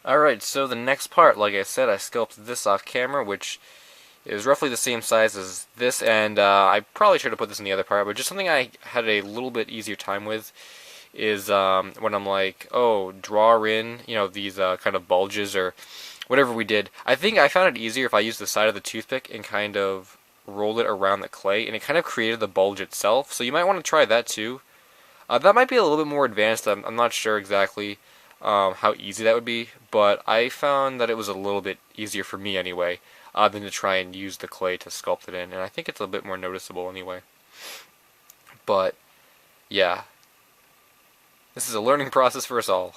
Alright, so the next part, like I said, I sculpted this off camera, which is roughly the same size as this, and I probably should have put this in the other part, but just something I had a little bit easier time with is when I'm like, oh, draw in, these kind of bulges or whatever we did. I think I found it easier if I used the side of the toothpick and kind of rolled it around the clay, and it kind of created the bulge itself, so you might want to try that too. That might be a little bit more advanced. I'm not sure exactly how easy that would be, but I found that it was a little bit easier for me anyway than to try and use the clay to sculpt it in, and I think it's a bit more noticeable anyway. But yeah, this is a learning process for us all.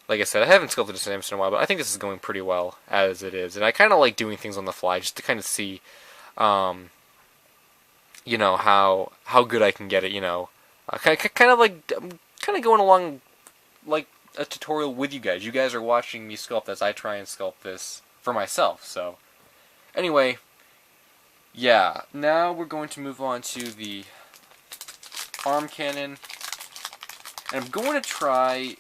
Like I said, I haven't sculpted a Samus in a while, but I think this is going pretty well as it is, and I kind of like doing things on the fly just to kind of see, um, how good I can get it. Kind of like kind of going along like a tutorial with you guys. You guys are watching me sculpt as I try and sculpt this for myself. So anyway, yeah. Now we're going to move on to the arm cannon, and I'm going to try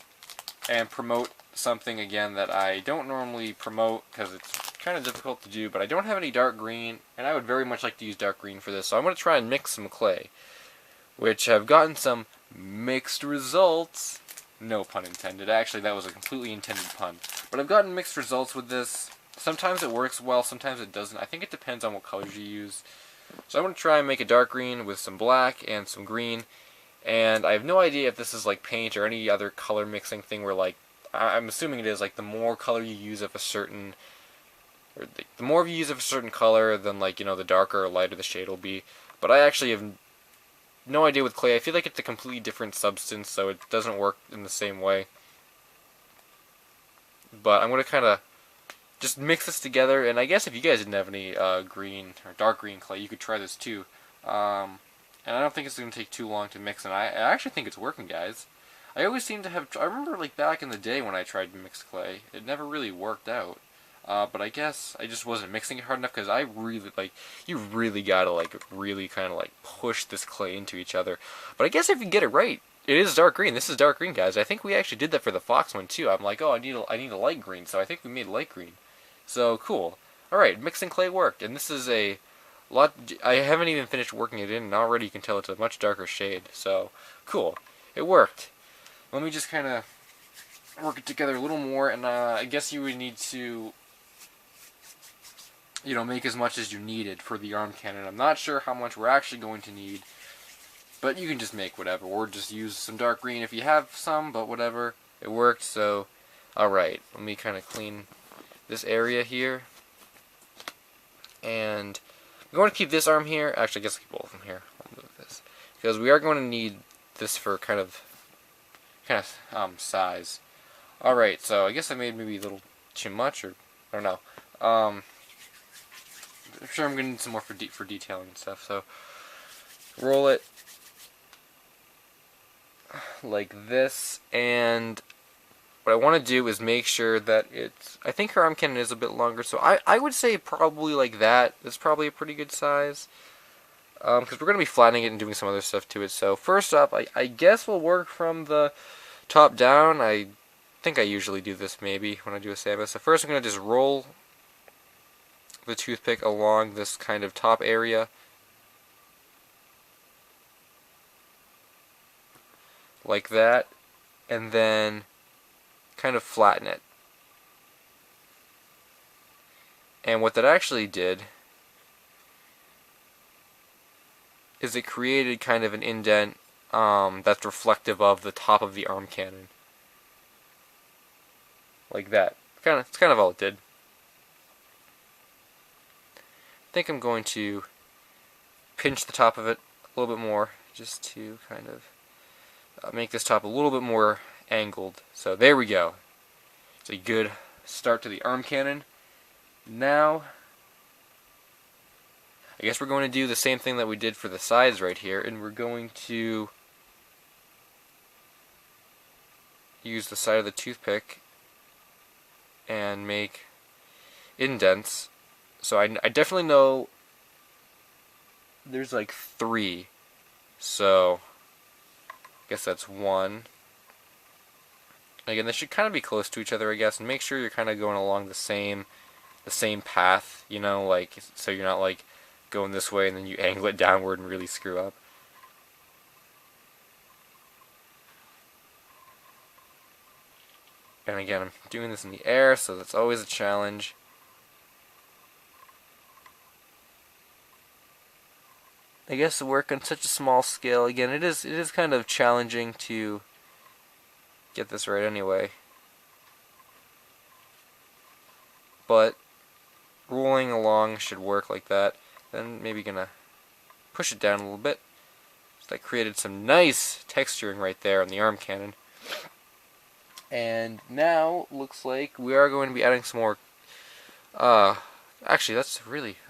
and promote something again that I don't normally promote because it's kind of difficult to do, but I don't have any dark green, and I would very much like to use dark green for this, so I'm going to try and mix some clay, which have gotten some mixed results. No pun intended. Actually, that was a completely intended pun. But I've gotten mixed results with this. Sometimes it works well, sometimes it doesn't. I think it depends on what colors you use. So I'm going to try and make a dark green with some black and some green. And I have no idea if this is like paint or any other color mixing thing where, like, I'm assuming it is, like, the more color you use of a certain, or the more you use of a certain color, then, like, the darker or lighter the shade will be. But I actually have no idea with clay. I feel like it's a completely different substance, so it doesn't work in the same way. But I'm going to kind of just mix this together, and I guess if you guys didn't have any green or dark green clay, you could try this too. And I don't think it's going to take too long to mix, and I actually think it's working, guys. I always seem to have, I remember like back in the day when I tried to mix clay, it never really worked out. But I guess I just wasn't mixing it hard enough because I really, like, you really gotta, like, really kind of, like, push this clay into each other. But I guess if you get it right, it is dark green. This is dark green, guys. I think we actually did that for the fox one, too. I'm like, oh, I need a light green, so I think we made light green. So, cool. Alright, mixing clay worked, and this is a lot, I haven't even finished working it in, and already you can tell it's a much darker shade. So, cool. It worked. Let me just kind of work it together a little more, and I guess you would need to make as much as you needed for the arm cannon. I'm not sure how much we're actually going to need, but you can just make whatever, or just use some dark green if you have some, but whatever. It worked, so, alright, let me kind of clean this area here, and I'm going to keep this arm here. Actually, I guess I'll keep both of them here. I'll move this, because we are going to need this for kind of size. Alright, so I guess I made maybe a little too much, or, I don't know. I'm sure I'm going to need some more for detailing and stuff, so roll it like this, and what I want to do is make sure that it's, I think her arm cannon is a bit longer, so I would say probably like that is probably a pretty good size, because we're going to be flattening it and doing some other stuff to it. So first up, I guess we'll work from the top down. I think I usually do this maybe when I do a Samus. So first I'm going to just roll the toothpick along this kind of top area, like that, and then kind of flatten it. And what that actually did is it created kind of an indent that's reflective of the top of the arm cannon, like that. It's kind of all it did. I think I'm going to pinch the top of it a little bit more, just to kind of make this top a little bit more angled. So there we go. It's a good start to the arm cannon. Now, I guess we're going to do the same thing that we did for the sides right here, and we're going to use the side of the toothpick and make indents. So I definitely know there's like 3. So I guess that's 1, Again, they should kind of be close to each other, I guess, and make sure you're kind of going along the same path, you know, like, so you're not like going this way and then you angle it downward and really screw up. And again, I'm doing this in the air, so that's always a challenge. I guess to work on such a small scale, again, it is kind of challenging to get this right anyway. But rolling along should work like that. Then maybe gonna push it down a little bit. So that created some nice texturing right there on the arm cannon. And now looks like we are going to be adding some more. Actually, that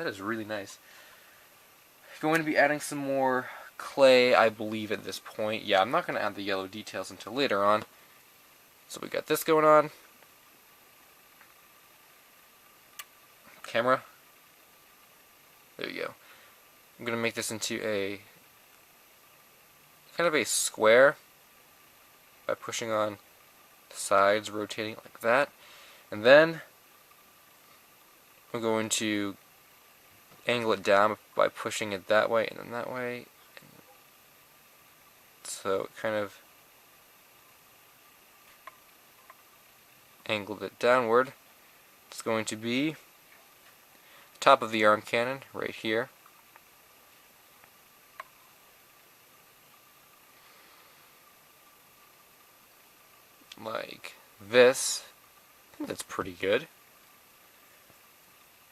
is really nice. Going to be adding some more clay, I believe, at this point. Yeah, I'm not going to add the yellow details until later on. So we got this going on. Camera. There you go. I'm going to make this into a kind of a square by pushing on the sides, rotating it like that. And then I'm going to angle it down by pushing it that way and then that way. So it kind of angled it downward. It's going to be top of the arm cannon right here. Like this. I think that's pretty good.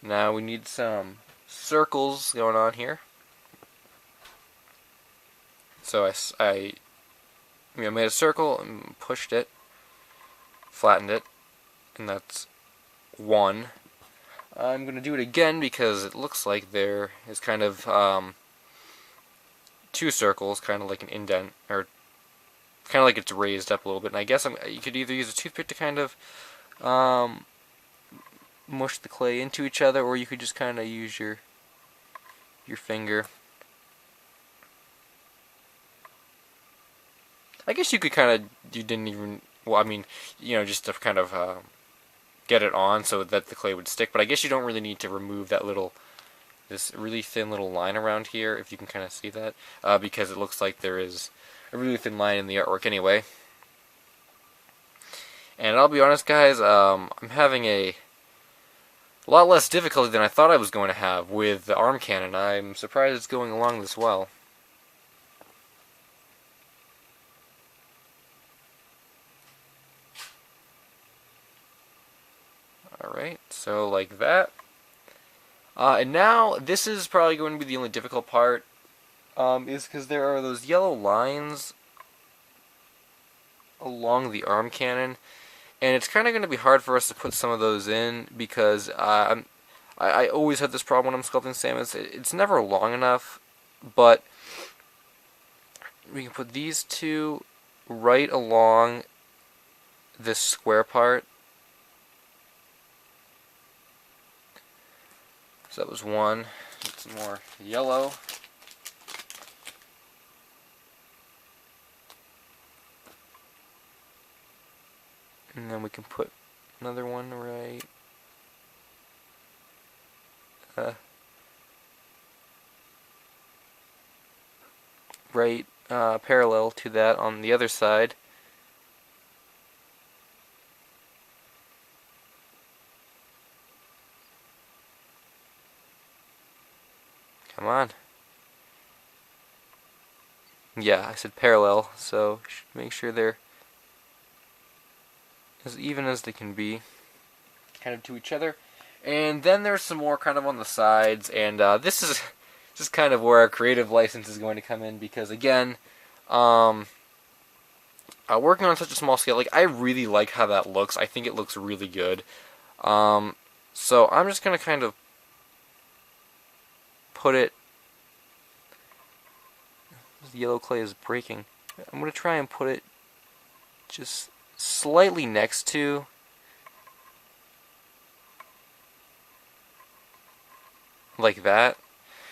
Now we need some circles going on here. So I made a circle and pushed it, flattened it, and that's one. I'm going to do it again because it looks like there is kind of two circles, kind of like an indent, or kind of like it's raised up a little bit. And I guess you could either use a toothpick to kind of mush the clay into each other, or you could just kind of use your finger. I guess you could you didn't even, well, I mean, you know, just to kind of get it on so that the clay would stick, but I guess you don't really need to remove that this really thin little line around here, if you can kind of see that, because it looks like there is a really thin line in the artwork anyway. And I'll be honest, guys, I'm having a lot less difficulty than I thought I was going to have with the arm cannon. I'm surprised it's going along this well. Alright, so like that. And now, this is probably going to be the only difficult part, is because there are those yellow lines along the arm cannon, and it's kind of going to be hard for us to put some of those in, because I always have this problem when I'm sculpting Samus. It's never long enough, but we can put these two right along this square part. So that was one. Get some more yellow. And then we can put another one right parallel to that on the other side. Come on. Yeah, I said parallel, so make sure they're as even as they can be, kind of to each other. And then there's some more kind of on the sides, and this is kind of where our creative license is going to come in, because again, working on such a small scale, like, I really like how that looks. I think it looks really good. So I'm just going to kind of put it. The yellow clay is breaking. I'm going to try and put it just slightly next to like that.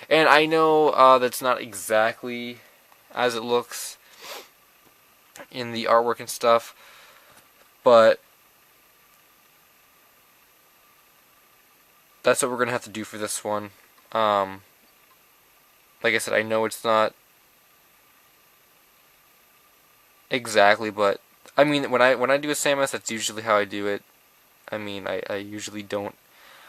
And I know that's not exactly as it looks in the artwork and stuff, But that's what we're gonna have to do for this one. Like I said, I know it's not exactly, but I mean, when I do a Samus, that's usually how I do it. I mean, I usually don't.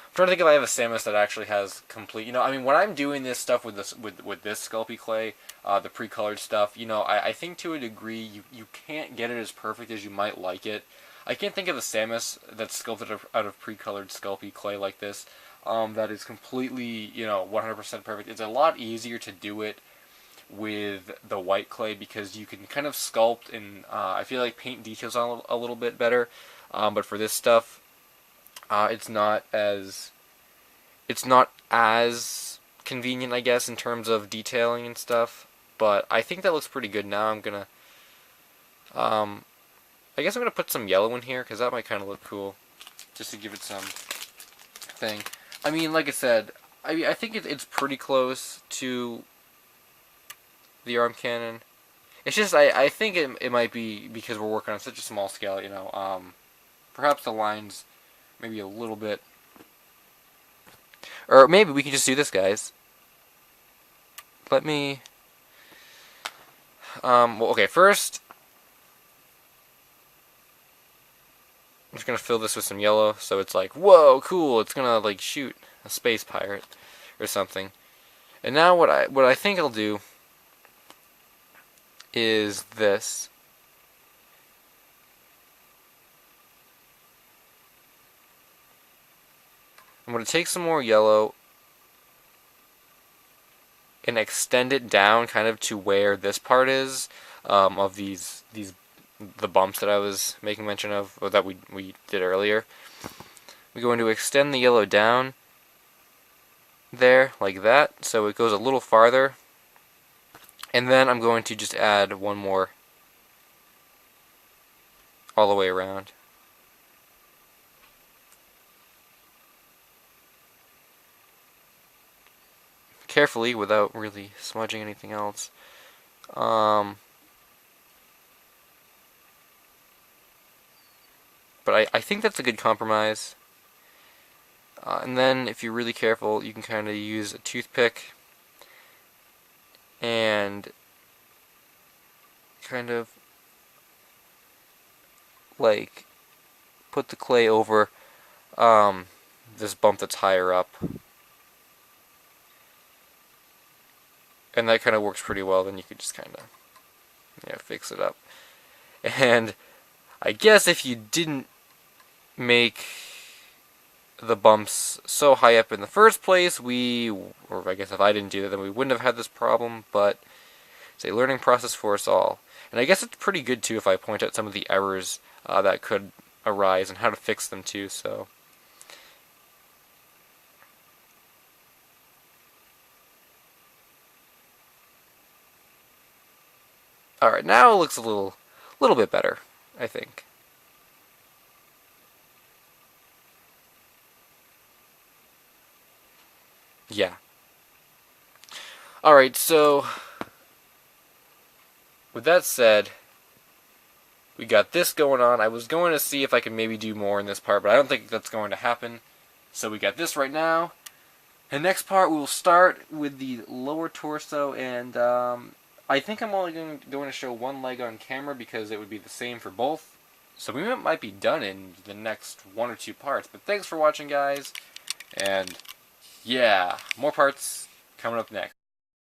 I'm trying to think if I have a Samus that actually has complete. You know, I mean, when I'm doing this stuff with this Sculpey clay, the pre-colored stuff, you know, I think to a degree you can't get it as perfect as you might like it. I can't think of a Samus that's sculpted out of pre-colored Sculpey clay like this. That is completely, you know, 100% perfect. It's a lot easier to do it with the white clay because you can kind of sculpt and I feel like paint details on a little bit better. But for this stuff, it's not as convenient, I guess, in terms of detailing and stuff. But I think that looks pretty good now. I guess I'm gonna put some yellow in here because that might kind of look cool, just to give it some thing. I mean, like I said, I think it's pretty close to the arm cannon. It's just I think it might be because we're working on such a small scale, you know. Perhaps the lines maybe a little bit, or maybe we can just do this, guys. Let me. Well, okay. First, I'm just gonna fill this with some yellow, so it's like, whoa, cool. It's gonna like shoot a space pirate or something. And now what I think I'll do is this. I'm going to take some more yellow and extend it down kind of to where this part is of the bumps that I was making mention of, or that we did earlier. We're going to extend the yellow down there like that, so it goes a little farther. And then I'm going to just add one more all the way around. Carefully, without really smudging anything else. But I think that's a good compromise. And then, if you're really careful, you can kind of use a toothpick and kind of like put the clay over this bump that's higher up. And that kind of works pretty well. Then you could just kind of, you know, fix it up. And I guess if you didn't make the bumps so high up in the first place, or I guess if I didn't do that, then we wouldn't have had this problem. But it's a learning process for us all. And I guess it's pretty good too if I point out some of the errors that could arise and how to fix them too. So. Alright, now it looks a little bit better, I think. Yeah. Alright, so with that said, we got this going on. I was going to see if I could maybe do more in this part, but I don't think that's going to happen. So we got this right now. And next part, we will start with the lower torso, and I think I'm only going to show one leg on camera because it would be the same for both. So we might be done in the next 1 or 2 parts. But thanks for watching, guys. And yeah, more parts coming up next.